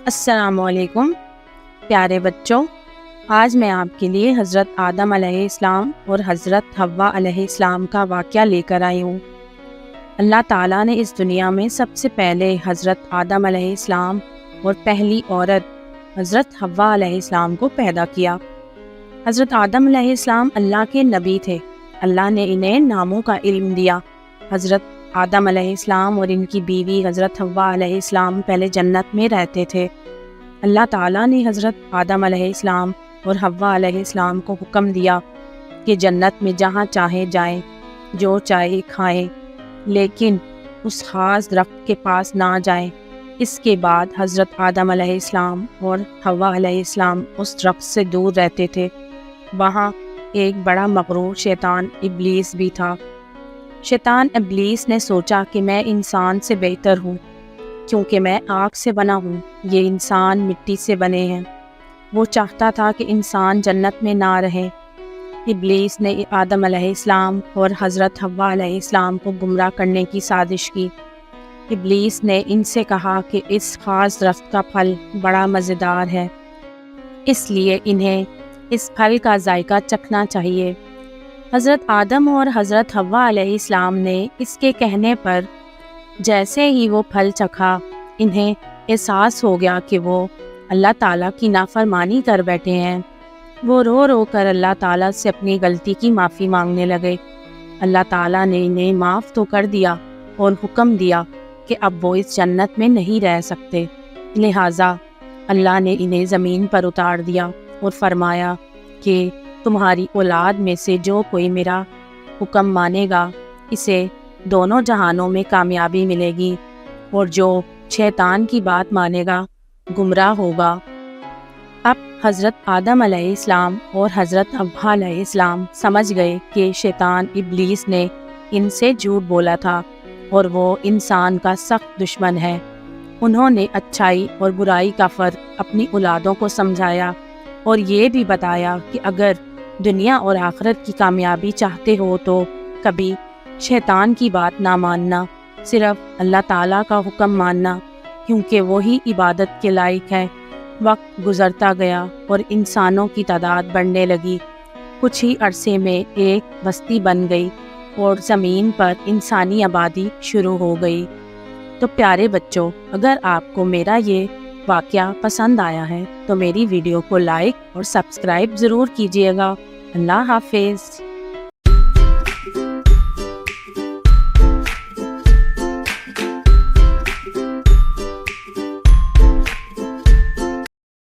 السلام علیکم پیارے بچوں، آج میں آپ کے لیے حضرت آدم علیہ السلام اور حضرت حوا علیہ السلام کا واقعہ لے کر آئی ہوں۔ اللہ تعالیٰ نے اس دنیا میں سب سے پہلے حضرت آدم علیہ السلام اور پہلی عورت حضرت حوا علیہ السلام کو پیدا کیا۔ حضرت آدم علیہ السلام اللہ کے نبی تھے۔ اللہ نے انہیں ناموں کا علم دیا۔ حضرت آدم علیہ السلام اور ان کی بیوی حضرت حوا علیہ السلام پہلے جنت میں رہتے تھے۔ اللہ تعالیٰ نے حضرت آدم علیہ السلام اور حوا علیہ السلام کو حکم دیا کہ جنت میں جہاں چاہے جائیں، جو چاہے کھائیں، لیکن اس خاص درخت کے پاس نہ جائیں۔ اس کے بعد حضرت آدم علیہ السلام اور حوا علیہ السلام اس درخت سے دور رہتے تھے۔ وہاں ایک بڑا مغرور شیطان ابلیس بھی تھا۔ شیطان ابلیس نے سوچا کہ میں انسان سے بہتر ہوں، کیونکہ میں آگ سے بنا ہوں، یہ انسان مٹی سے بنے ہیں۔ وہ چاہتا تھا کہ انسان جنت میں نہ رہے۔ ابلیس نے آدم علیہ السلام اور حضرت حوا علیہ السلام کو گمراہ کرنے کی سازش کی۔ ابلیس نے ان سے کہا کہ اس خاص درخت کا پھل بڑا مزیدار ہے، اس لیے انہیں اس پھل کا ذائقہ چکھنا چاہیے۔ حضرت آدم اور حضرت حوا علیہ السلام نے اس کے کہنے پر جیسے ہی وہ پھل چکھا، انہیں احساس ہو گیا کہ وہ اللہ تعالیٰ کی نافرمانی کر بیٹھے ہیں۔ وہ رو رو کر اللہ تعالیٰ سے اپنی غلطی کی معافی مانگنے لگے۔ اللہ تعالیٰ نے انہیں معاف تو کر دیا اور حکم دیا کہ اب وہ اس جنت میں نہیں رہ سکتے، لہٰذا اللہ نے انہیں زمین پر اتار دیا اور فرمایا کہ تمہاری اولاد میں سے جو کوئی میرا حکم مانے گا، اسے دونوں جہانوں میں کامیابی ملے گی، اور جو شیطان کی بات مانے گا گمراہ ہوگا۔ اب حضرت آدم علیہ السلام اور حضرت حوا علیہ السلام سمجھ گئے کہ شیطان ابلیس نے ان سے جھوٹ بولا تھا اور وہ انسان کا سخت دشمن ہے۔ انہوں نے اچھائی اور برائی کا فرق اپنی اولادوں کو سمجھایا اور یہ بھی بتایا کہ اگر دنیا اور آخرت کی کامیابی چاہتے ہو تو کبھی شیطان کی بات نہ ماننا، صرف اللہ تعالیٰ کا حکم ماننا، کیونکہ وہی عبادت کے لائق ہے۔ وقت گزرتا گیا اور انسانوں کی تعداد بڑھنے لگی۔ کچھ ہی عرصے میں ایک بستی بن گئی اور زمین پر انسانی آبادی شروع ہو گئی۔ تو پیارے بچوں، اگر آپ کو میرا یہ واقعہ پسند آیا ہے تو میری ویڈیو کو لائک اور سبسکرائب ضرور کیجیے گا۔ اللہ حافظ۔